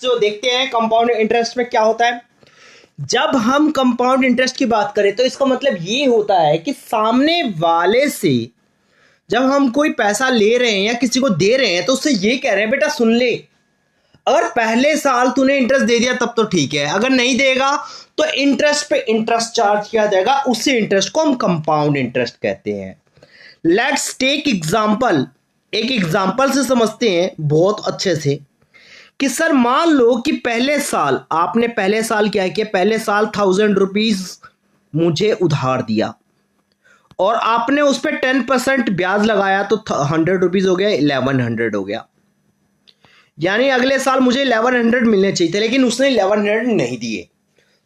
जो देखते हैं कंपाउंड इंटरेस्ट में क्या होता है। जब हम कंपाउंड इंटरेस्ट की बात करें तो इसका मतलब ये होता है कि सामने वाले से जब हम कोई पैसा ले रहे हैं या किसी को दे रहे हैं तो उससे ये कह रहे हैं बेटा सुन ले, अगर पहले साल तूने इंटरेस्ट दे दिया तब तो ठीक है, अगर नहीं देगा तो इंटरेस्ट पे इंटरेस्ट चार्ज किया जाएगा, उसी इंटरेस्ट को हम कंपाउंड इंटरेस्ट कहते हैं। लेट्स टेक एग्जांपल, एक एग्जांपल से समझते हैं बहुत अच्छे से कि सर मान लो कि पहले साल आपने पहले साल क्या किया, पहले साल 1000 रुपीज मुझे उधार दिया और आपने उस पर 10% ब्याज लगाया तो 100 रुपीज हो गया, 1100 हो गया। यानी अगले साल मुझे 1100 मिलने चाहिए थे लेकिन उसने 1100 नहीं दिए।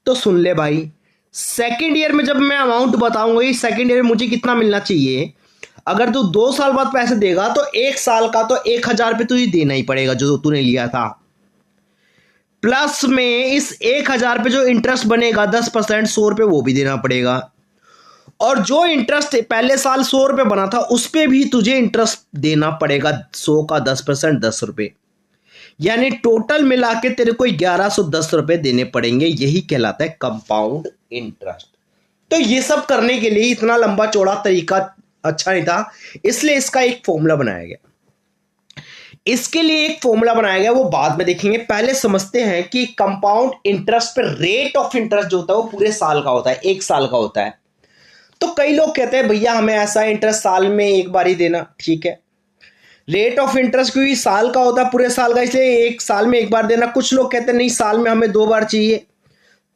तो सुन ले भाई, सेकेंड ईयर में जब मैं अमाउंट बताऊंगा सेकेंड ईयर में मुझे कितना मिलना चाहिए, अगर तू 2 साल बाद पैसे देगा तो 1 साल का तो 1000 रुपये तुझे देना ही पड़ेगा जो तूने लिया था, प्लस में इस 1000 पे जो इंटरेस्ट बनेगा 10% 100 रुपये वो भी देना पड़ेगा, और जो इंटरेस्ट पहले साल 100 रुपये बना था उस पर भी तुझे इंटरेस्ट देना पड़ेगा 100 का 10% 10 रुपये, यानी टोटल मिला के तेरे को 1110 रुपये देने पड़ेंगे। यही कहलाता है कंपाउंड इंटरेस्ट। तो ये सब करने के लिए इतना लंबा चौड़ा तरीका अच्छा नहीं था, इसलिए इसका एक फॉर्मूला बनाया गया। इसके लिए एक फॉर्मूला बनाया गया वो बाद में देखेंगे, पहले समझते हैं कि कंपाउंड इंटरेस्ट पर रेट ऑफ इंटरेस्ट जो होता है वो पूरे साल का होता है, 1 साल का होता है। तो कई लोग कहते हैं भैया हमें ऐसा इंटरेस्ट साल में एक बार ही देना, ठीक है। रेट ऑफ इंटरेस्ट क्योंकि साल का होता है, पूरे साल का, इसलिए 1 साल में एक बार देना। कुछ लोग कहते हैं नहीं साल में हमें 2 बार चाहिए,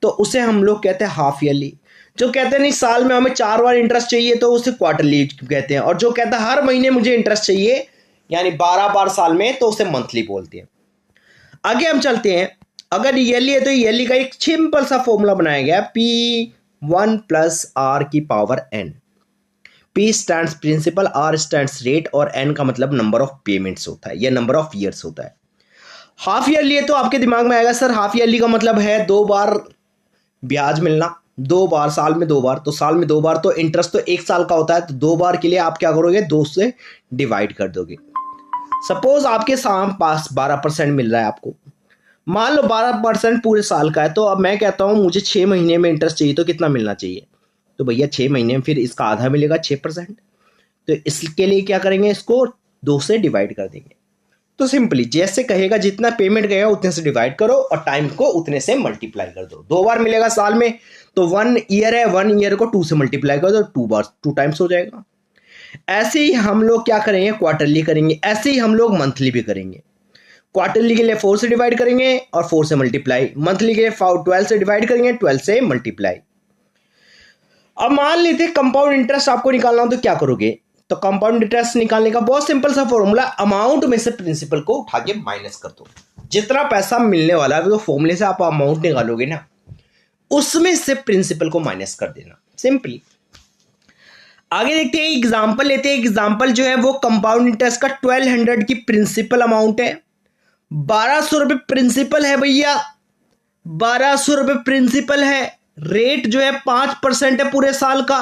तो उसे हम लोग कहते हैं हाफ ईयरली। जो कहते हैं नहीं साल में हमें 4 बार इंटरेस्ट चाहिए तो उसे क्वार्टरली कहते हैं, और जो कहता है हर महीने मुझे इंटरेस्ट चाहिए यानी 12 बार साल में तो उसे मंथली बोलते हैं। आगे हम चलते हैं, अगर ईयरली है तो ईयरली का एक सिंपल सा फॉर्मूला बनाया गया, P1 + R⁴n। P stands principal, R stands rate और N का मतलब नंबर ऑफ पेमेंट्स होता है या नंबर ऑफ ईयर्स होता है। हाफ ईयरली है तो आपके दिमाग में आएगा सर हाफ ईयरली का मतलब है 2 बार ब्याज मिलना, 2 बार साल में 2 बार, तो साल में 2 बार तो इंटरेस्ट तो 1 साल का होता है, तो 2 बार के लिए आप क्या करोगे, 2 से डिवाइड कर दोगे। सपोज आपके पास 12% मिल रहा है आपको, मान लो 12% पूरे साल का है, तो अब मैं कहता हूं मुझे 6 महीने में इंटरेस्ट चाहिए तो कितना मिलना चाहिए, तो भैया 6 महीने में फिर इसका आधा मिलेगा 6%, तो इसके लिए क्या करेंगे, इसको 2 से डिवाइड कर देंगे। तो सिंपली जैसे कहेगा जितना पेमेंट गएगा उतने से डिवाइड करो और टाइम को उतने से मल्टीप्लाई कर दो। 2 बार मिलेगा साल में तो 1 ईयर है, 1 ईयर को 2 से मल्टीप्लाई कर दो, 2 बार 2 टाइम्स हो जाएगा। ऐसे ही हम लोग क्या करेंगे, क्वार्टरली करेंगे, ऐसे ही हम लोग मंथली भी करेंगे। क्वार्टरली के लिए 4 से डिवाइड करेंगे और 4 से मल्टीप्लाई, मंथली के लिए 12 से डिवाइड करेंगे, 12 से मल्टीप्लाई। अब मान लेते कंपाउंड इंटरेस्ट आपको निकालना हो तो क्या करोगे, तो कंपाउंड इंटरेस्ट निकालने का बहुत सिंपल सा फॉर्मूला, अमाउंट में से प्रिंसिपल को उठा के माइनस कर दो। जितना पैसा मिलने वाला है वो फॉर्मूले से आप अमाउंट निकालोगे ना, उसमें से प्रिंसिपल को माइनस कर देना, सिंपली। आगे देखते हैं एग्जांपल लेते हैं। एग्जांपल जो है वो कंपाउंड इंटरेस्ट का 1200 की प्रिंसिपल अमाउंट है, 1200 रुपये प्रिंसिपल है भैया, 1200 रुपये प्रिंसिपल है, रेट जो है 5% है पूरे साल का,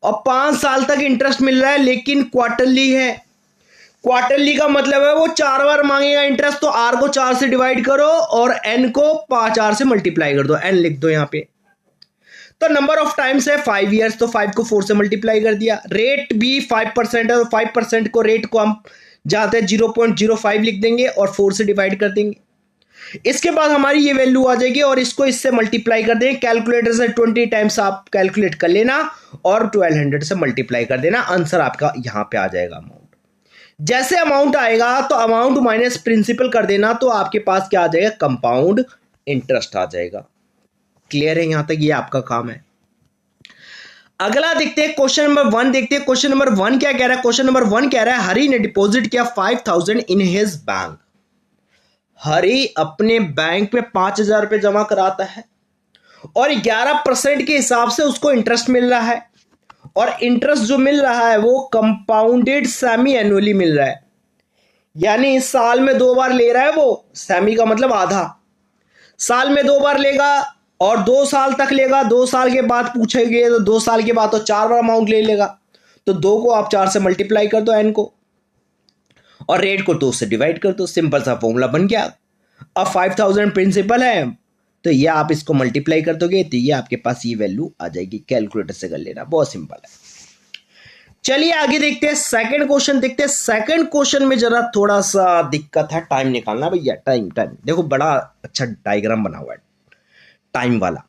और 5 साल तक इंटरेस्ट मिल रहा है, लेकिन क्वार्टरली है। क्वार्टरली का मतलब है वो 4 बार मांगेगा इंटरेस्ट, तो R को 4 से डिवाइड करो और N को 4 से मल्टीप्लाई कर दो, N लिख दो यहां पे। तो नंबर ऑफ टाइम्स है 5 ईयर्स, तो 5 को 4 से मल्टीप्लाई कर दिया। रेट भी 5% है, तो 5% को रेट को हम जानते हैं 0.05 लिख देंगे और 4 से डिवाइड कर देंगे। इसके बाद हमारी ये वैल्यू आ जाएगी और इसको इससे मल्टीप्लाई कर देंगे। कैलकुलेटर से 20 टाइम्स आप कैलकुलेट कर लेना और 1200 से मल्टीप्लाई कर देना, आंसर आपका यहां पे आ जाएगा अमाउंट। जैसे अमाउंट आएगा तो अमाउंट माइनस प्रिंसिपल कर देना, तो आपके पास क्या आ जाएगा, कंपाउंड इंटरेस्ट आ जाएगा। क्लियर है यहां तक, ये आपका काम है। अगला देखते हैं क्वेश्चन नंबर 1 देखते हैं। क्वेश्चन नंबर 1 क्या कह रहा है, क्वेश्चन नंबर 1 कह रहा है हरी ने डिपॉजिट किया 5000 इन हिज बैंक। हरी अपने बैंक में 5000 रुपए जमा कराता है और 11% के हिसाब से उसको इंटरेस्ट मिल रहा है, और इंटरेस्ट जो मिल रहा है वो कंपाउंडेड सेमी एनुअली मिल रहा है, यानी इस साल में 2 बार ले रहा है वो, सेमी का मतलब आधा, साल में 2 बार लेगा और 2 साल तक लेगा। 2 साल के बाद पूछेंगे तो 2 साल के बाद तो 4 बार अमाउंट ले लेगा, तो 2 को आप 4 से मल्टीप्लाई कर दो N को, और रेट को 2 से डिवाइड कर दो, सिंपल सा फॉर्मूला बन गया। अब 5000 प्रिंसिपल है, तो ये आप इसको मल्टीप्लाई कर दोगे तो ये आपके पास ये वैल्यू आ जाएगी। कैलकुलेटर से कर लेना, बहुत सिंपल है। चलिए आगे देखते हैं, सेकंड क्वेश्चन देखते हैं। सेकंड क्वेश्चन में जरा थोड़ा सा दिक्कत है, टाइम निकालना भैया। टाइम टाइम देखो, बड़ा अच्छा डायग्राम बना हुआ है टाइम वाला।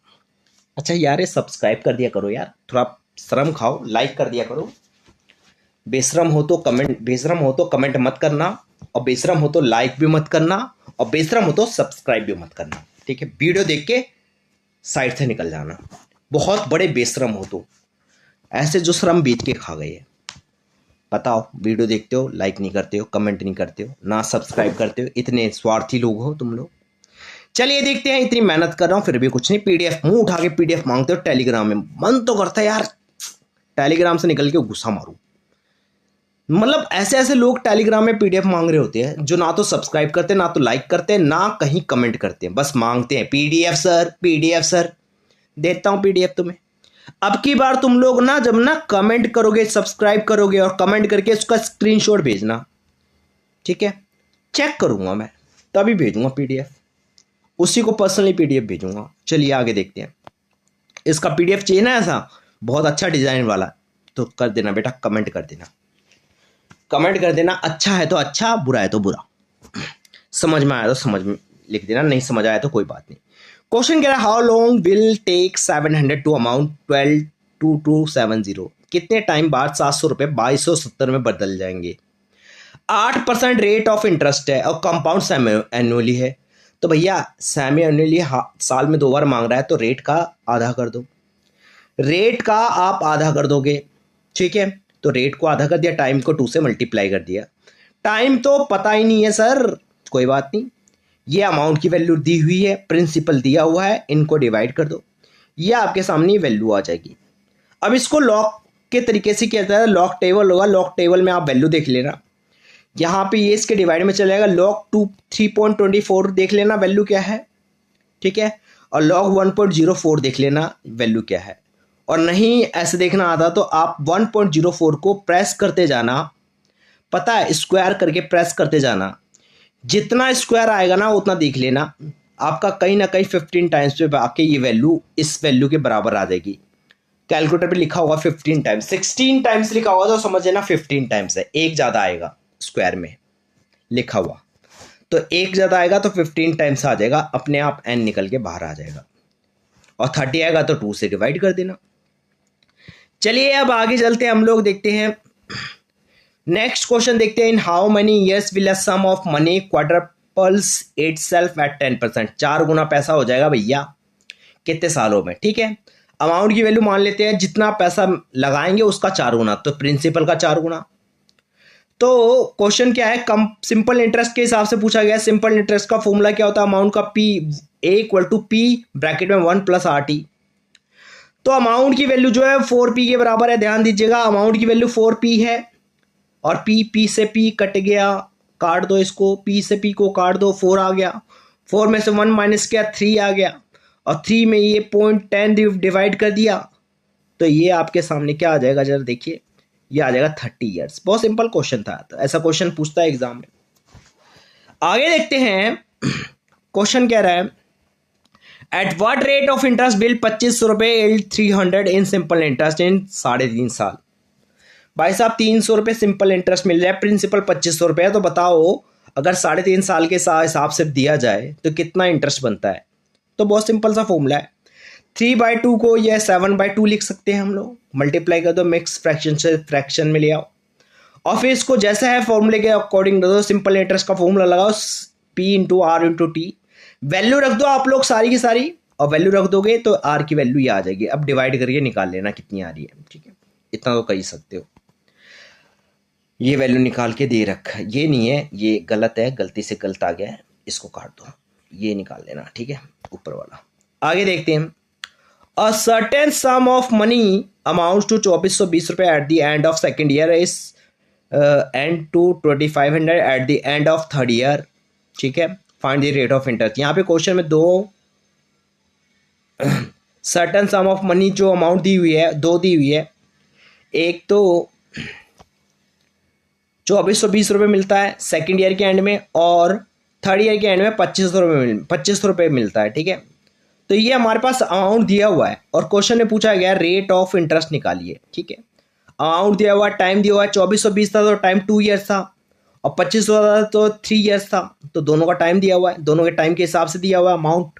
अच्छा यार, ये सब्सक्राइब कर दिया करो यार, थोड़ा शर्म खाओ, लाइक कर दिया करो। बेशरम हो तो कमेंट मत करना, और बेशरम हो तो लाइक भी मत करना, और बेशरम हो तो सब्सक्राइब भी मत करना, ठीक है। वीडियो देख के साइड से निकल जाना। बहुत बड़े बेशरम हो तो, ऐसे जो श्रम बीत के खा गए। बताओ, वीडियो देखते हो, लाइक नहीं करते हो, कमेंट नहीं करते हो, ना सब्सक्राइब करते हो, इतने स्वार्थी लोग हो तुम लोग। चलिए देखते हैं, इतनी मेहनत कर रहा हूँ फिर भी कुछ नहीं। पीडीएफ मुंह उठा के पीडीएफ मांगते हो टेलीग्राम में। मन तो करता है यार टेलीग्राम से निकल के गुस्सा मारूं। मतलब ऐसे ऐसे लोग टेलीग्राम में पीडीएफ मांग रहे होते हैं, जो ना तो सब्सक्राइब करते, ना तो लाइक करते, ना कहीं कमेंट करते हैं, बस मांगते हैं पीडीएफ सर, पीडीएफ सर। देता हूं पीडीएफ तुम्हें। अब की बार तुम लोग ना, जब ना कमेंट करोगे, सब्सक्राइब करोगे और कमेंट करके उसका स्क्रीनशॉट भेजना, ठीक है। चेक करूंगा मैं, तभी भेजूंगा पीडीएफ, उसी को पर्सनली पीडीएफ भेजूंगा। चलिए आगे देखते हैं। इसका पीडीएफ चाहिए ना ऐसा बहुत अच्छा डिजाइन वाला, तो कर देना बेटा, कमेंट कर देना, कमेंट कर देना। अच्छा है तो अच्छा, बुरा है तो बुरा। समझ में आया तो समझ में लिख देना, नहीं समझ आया तो कोई बात नहीं। क्वेश्चन कह रहा है, how long will take 700 to amount 122270। कितने टाइम बाद 700 रुपये 2270 में बदल जाएंगे। 8% रेट ऑफ इंटरेस्ट है और कंपाउंड सेमी एनुअली है। तो भैया सेमी एनुअली साल में 2 बार मांग रहा है, तो रेट का आधा कर दो। रेट का आप आधा कर दोगे, ठीक है। तो रेट को आधा कर दिया, टाइम को 2 से मल्टीप्लाई कर दिया। टाइम तो पता ही नहीं है सर, कोई बात नहीं। ये अमाउंट की वैल्यू दी हुई है, प्रिंसिपल दिया हुआ है, इनको डिवाइड कर दो, ये आपके सामने वैल्यू आ जाएगी। अब इसको लॉग के तरीके से किया जाता है, लॉग टेबल होगा, लॉग टेबल में आप वैल्यू देख लेना। यहाँ पे ये इसके डिवाइड में चला जाएगा, लॉग 3.24 देख लेना वैल्यू क्या है, ठीक है। और लॉग 1.04 देख लेना वैल्यू क्या है। और नहीं ऐसे देखना आता तो आप 1.04 को प्रेस करते जाना, पता है, स्क्वायर करके प्रेस करते जाना। जितना स्क्वायर आएगा ना उतना देख लेना, आपका कहीं ना कहीं 15 टाइम्स पे आके ये वैल्यू इस वैल्यू के बराबर आ जाएगी। कैलकुलेटर पे लिखा होगा 15 टाइम्स, 16 टाइम्स लिखा होगा तो समझ लेना 15 टाइम्स है। एक ज़्यादा आएगा स्क्वायर में लिखा हुआ, तो एक ज़्यादा आएगा तो 15 टाइम्स आ जाएगा, अपने आप n निकल के बाहर आ जाएगा। और 30 आएगा तो 2 से डिवाइड कर देना। चलिए अब आगे चलते हैं, हम लोग देखते हैं नेक्स्ट क्वेश्चन देखते हैं। In how many years will a sum of money quadruples itself at 10%। 4 गुना पैसा हो जाएगा भैया कितने सालों में, ठीक है। अमाउंट की वैल्यू मान लेते हैं, जितना पैसा लगाएंगे उसका 4 गुना, तो प्रिंसिपल का 4 गुना। तो क्वेश्चन क्या है, कम सिंपल इंटरेस्ट के हिसाब से पूछा गया। सिंपल इंटरेस्ट का फॉर्मूला क्या होता है, अमाउंट का P A equal to P bracket में 1 प्लस आर टी। तो अमाउंट की वैल्यू जो है 4p के बराबर है, ध्यान दीजिएगा। अमाउंट की वैल्यू 4p है और p से p कट गया, काट दो इसको, p से p को काट दो, 4 आ गया। 4 में से 1 माइनस किया, 3 आ गया। और 3 में ये 0.10 डिवाइड कर दिया, तो ये आपके सामने क्या आ जाएगा, जरा देखिए, ये आ जाएगा 30 ईयर्स। बहुत सिंपल क्वेश्चन था, तो ऐसा क्वेश्चन पूछता है एग्जाम में। आगे देखते हैं, क्वेश्चन कह रहा है, at what rate of interest bill 2500 रुपये yield 300 in simple interest in 3.5 साल। भाई साहब 300 रुपये सिंपल इंटरेस्ट मिल रहा है, प्रिंसिपल 2500 रुपये है, तो बताओ अगर 3.5 साल के हिसाब से दिया जाए तो कितना इंटरेस्ट बनता है। तो बहुत सिंपल सा फॉर्मूला है, 3/2 को यह 7/2 लिख सकते हैं हम लोग, मल्टीप्लाई कर दो, मिक्स फ्रैक्शन से फ्रैक्शन में ले आओ, और फिर इसको जैसा है फॉर्मूले के अकॉर्डिंग दो। सिंपल इंटरेस्ट का फॉर्मूला लगाओ, P into R into T, value रख दो आप लोग सारी की सारी, और वैल्यू रख दोगे तो आर की वैल्यू ये आ जाएगी। अब डिवाइड करके निकाल लेना कितनी आ रही है, ठीक है, इतना तो कर ही सकते हो। ये वैल्यू निकाल के दे रखा है, ये नहीं है, ये गलत है, गलती से गलत आ गया है, इसको काट दो, ये निकाल लेना, ठीक है, ऊपर वाला। आगे देखते हैं, a certain sum of money amounts to 2420 रुपये at the end of second year is and to 2500 at the end of third year, ठीक है। Find the rate of interest. यहाँ पे क्वेश्चन में दो सर्टेन सम ऑफ मनी जो amount दी हुई है, दो दी हुई है। एक तो 2420 रुपये मिलता है सेकेंड ईयर के एंड में, और थर्ड ईयर के एंड में 2500 रुपये मिलता है, ठीक है। तो ये हमारे पास अमाउंट दिया हुआ है और क्वेश्चन में पूछा गया रेट ऑफ इंटरेस्ट निकालिए, ठीक है। अमाउंट दिया हुआ है, टाइम दिया हुआ है, 2420 था तो टाइम 2 ईयर्स था, और 2500 था तो 3 ईयर्स था। तो दोनों का टाइम दिया हुआ है, दोनों के टाइम के हिसाब से दिया हुआ है अमाउंट,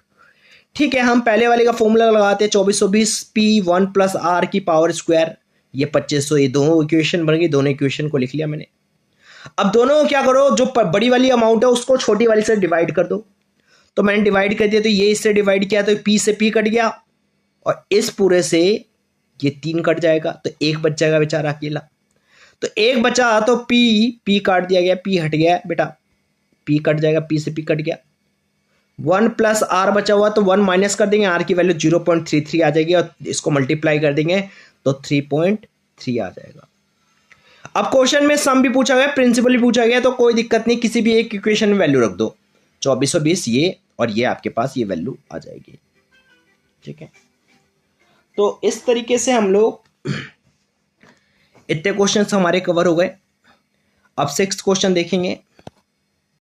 ठीक है। हम पहले वाले का फॉर्मूला लगाते हैं, 2420 P1 प्लस आर की पावर स्क्वायर, ये 2500, ये दोनों इक्वेशन बन गई, दोनों इक्वेशन को लिख लिया मैंने। अब दोनों को क्या करो, जो बड़ी वाली अमाउंट है उसको छोटी वाली से डिवाइड कर दो। तो मैंने डिवाइड कर दिया, तो ये इससे डिवाइड किया तो P से P कट गया, और इस पूरे से ये 3 कट जाएगा, तो एक बच जाएगा बेचारा अकेला। तो एक बचा तो P काट दिया गया, P हट गया बेटा, P कट जाएगा, P से P कट गया। 1 प्लस आर बचा हुआ, तो 1 माइनस कर देंगे, आर की वैल्यू 0.33 आ जाएगी, और इसको मल्टीप्लाई कर देंगे तो 3.3 आ जाएगा। अब क्वेश्चन में सम भी पूछा गया, प्रिंसिपल भी पूछा गया, तो कोई दिक्कत नहीं, किसी भी एक इक्वेशन में वैल्यू रख दो, 2420 ये और ये आपके पास ये वैल्यू आ जाएगी, ठीक है। तो इस तरीके से हम लोग इतने क्वेश्चन हमारे कवर हो गए। अब 6th क्वेश्चन देखेंगे।